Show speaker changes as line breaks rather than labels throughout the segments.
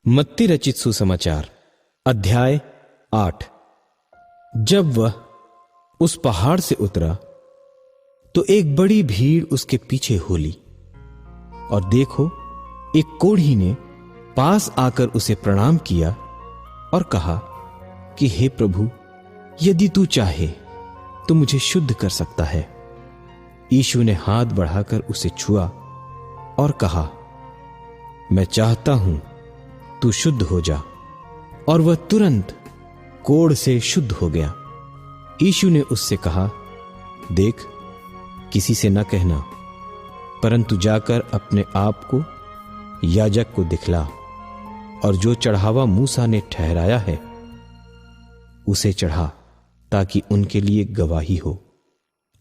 मत्ती रचित सुसमाचार अध्याय 8। जब वह उस पहाड़ से उतरा तो एक बड़ी भीड़ उसके पीछे हो ली, और देखो, एक कोढ़ी ने पास आकर उसे प्रणाम किया और कहा कि हे प्रभु, यदि तू चाहे तो मुझे शुद्ध कर सकता है। यीशु ने हाथ बढ़ाकर उसे छुआ और कहा, मैं चाहता हूं, तू शुद्ध हो जा। और वह तुरंत कोढ़ से शुद्ध हो गया। यीशु ने उससे कहा, देख, किसी से न कहना, परंतु जाकर अपने आप को याजक को दिखला, और जो चढ़ावा मूसा ने ठहराया है उसे चढ़ा, ताकि उनके लिए गवाही हो।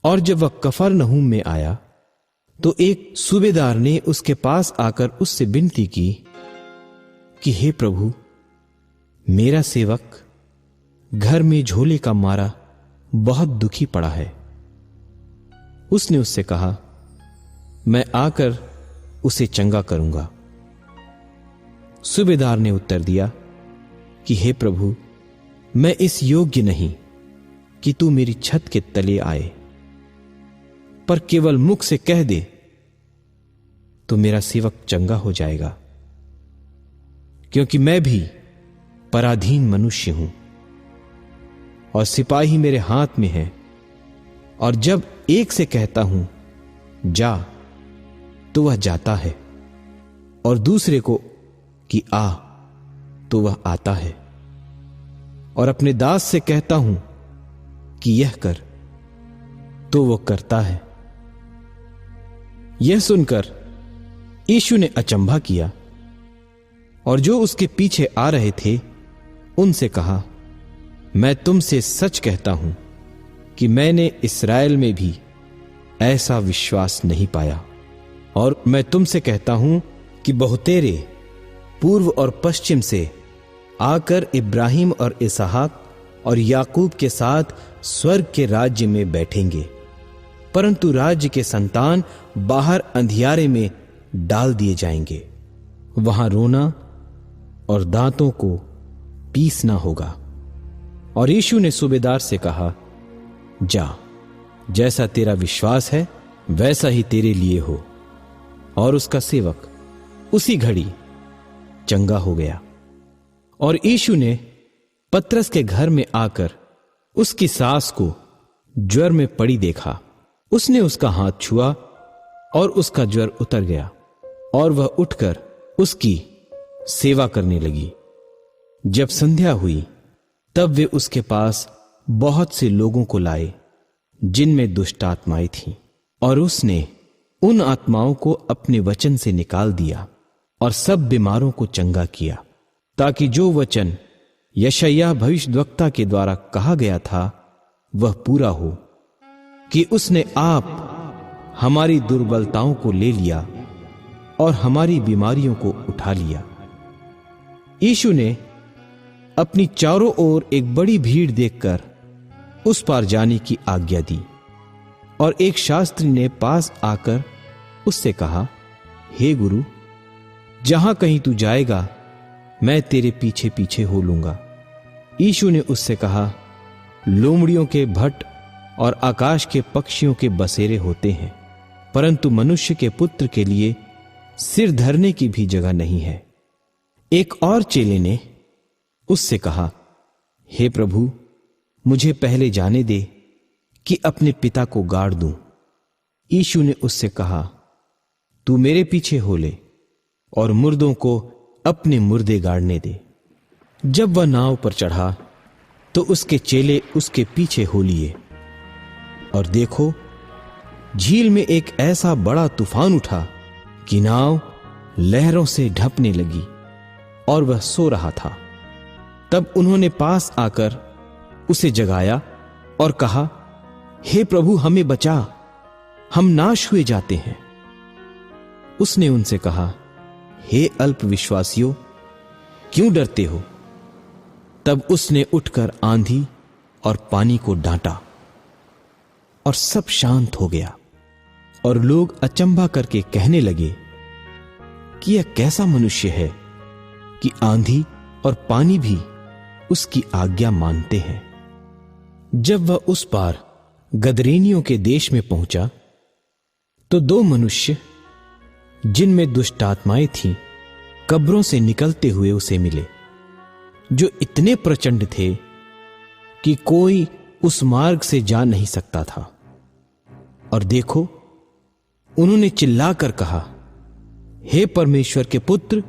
और जब वह कफरनहूम में आया तो एक सूबेदार ने उसके पास आकर उससे विनती की कि हे प्रभु, मेरा सेवक घर में झोले का मारा बहुत दुखी पड़ा है। उसने उससे कहा, मैं आकर उसे चंगा करूंगा। सूबेदार ने उत्तर दिया कि हे प्रभु, मैं इस योग्य नहीं कि तू मेरी छत के तले आए, पर केवल मुख से कह दे तो मेरा सेवक चंगा हो जाएगा, क्योंकि मैं भी पराधीन मनुष्य हूं और सिपाही मेरे हाथ में है। और जब एक से कहता हूं जा, तो वह जाता है, और दूसरे को कि आ, तो वह आता है, और अपने दास से कहता हूं कि यह कर, तो वह करता है। यह सुनकर यीशु ने अचंभा किया, और जो उसके पीछे आ रहे थे उनसे कहा, मैं तुमसे सच कहता हूं कि मैंने इस्राएल में भी ऐसा विश्वास नहीं पाया। और मैं तुमसे कहता हूं कि बहुतेरे पूर्व और पश्चिम से आकर इब्राहिम और इसहाक और याकूब के साथ स्वर्ग के राज्य में बैठेंगे, परंतु राज्य के संतान बाहर अंधियारे में डाल दिए जाएंगे। वहां रोना और दांतों को पीसना होगा। और यीशु ने सूबेदार से कहा, जा, जैसा तेरा विश्वास है वैसा ही तेरे लिए हो। और उसका सेवक उसी घड़ी चंगा हो गया। और यीशु ने पतरस के घर में आकर उसकी सास को ज्वर में पड़ी देखा। उसने उसका हाथ छुआ और उसका ज्वर उतर गया, और वह उठकर उसकी सेवा करने लगी। जब संध्या हुई तब वे उसके पास बहुत से लोगों को लाए जिनमें दुष्ट आत्माएं थीं, और उसने उन आत्माओं को अपने वचन से निकाल दिया और सब बीमारों को चंगा किया, ताकि जो वचन यशायाह भविष्यद्वक्ता के द्वारा कहा गया था वह पूरा हो, कि उसने आप हमारी दुर्बलताओं को ले लिया और हमारी बीमारियों को उठा लिया। यीशु ने अपनी चारों ओर एक बड़ी भीड़ देखकर उस पार जाने की आज्ञा दी, और एक शास्त्री ने पास आकर उससे कहा, हे गुरु, जहां कहीं तू जाएगा मैं तेरे पीछे पीछे हो लूंगा। यीशु ने उससे कहा, लोमड़ियों के भट्ट और आकाश के पक्षियों के बसेरे होते हैं, परंतु मनुष्य के पुत्र के लिए सिर धरने की भी जगह नहीं है। एक और चेले ने उससे कहा, हे प्रभु, मुझे पहले जाने दे कि अपने पिता को गाड़ दूं। यीशु ने उससे कहा, तू मेरे पीछे हो ले और मुर्दों को अपने मुर्दे गाड़ने दे। जब वह नाव पर चढ़ा तो उसके चेले उसके पीछे हो लिए, और देखो, झील में एक ऐसा बड़ा तूफान उठा कि नाव लहरों से ढपने लगी, और वह सो रहा था। तब उन्होंने पास आकर उसे जगाया और कहा, हे प्रभु, हमें बचा, हम नाश हुए जाते हैं। उसने उनसे कहा, हे अल्प विश्वासियों, क्यों डरते हो? तब उसने उठकर आंधी और पानी को डांटा, और सब शांत हो गया। और लोग अचंभा करके कहने लगे कि यह कैसा मनुष्य है कि आंधी और पानी भी उसकी आज्ञा मानते हैं। जब वह उस पार गदरेनियों के देश में पहुंचा तो दो मनुष्य जिनमें दुष्ट आत्माएं थीं कब्रों से निकलते हुए उसे मिले, जो इतने प्रचंड थे कि कोई उस मार्ग से जा नहीं सकता था। और देखो, उन्होंने चिल्लाकर कहा, हे परमेश्वर के पुत्र,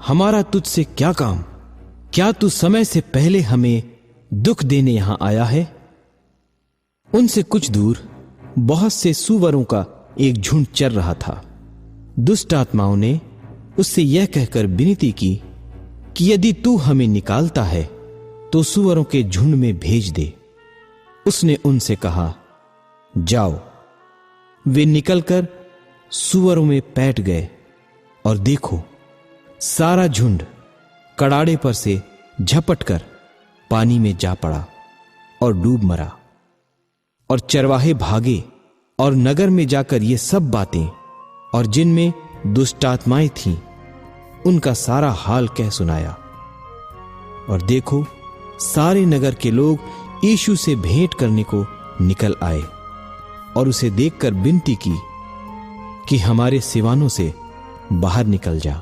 हमारा तुझसे क्या काम? क्या तू समय से पहले हमें दुख देने यहां आया है? उनसे कुछ दूर बहुत से सूअरों का एक झुंड चर रहा था। दुष्ट आत्माओं ने उससे यह कहकर विनती की कि यदि तू हमें निकालता है तो सूअरों के झुंड में भेज दे। उसने उनसे कहा, जाओ। वे निकलकर सूअरों में पैठ गए और देखो, सारा झुंड कड़ाड़े पर से झपटकर पानी में जा पड़ा और डूब मरा। और चरवाहे भागे और नगर में जाकर ये सब बातें और जिनमें दुष्ट आत्माएं थीं उनका सारा हाल कह सुनाया। और देखो, सारे नगर के लोग यीशु से भेंट करने को निकल आए और उसे देखकर विनती की कि हमारे सिवानों से बाहर निकल जा।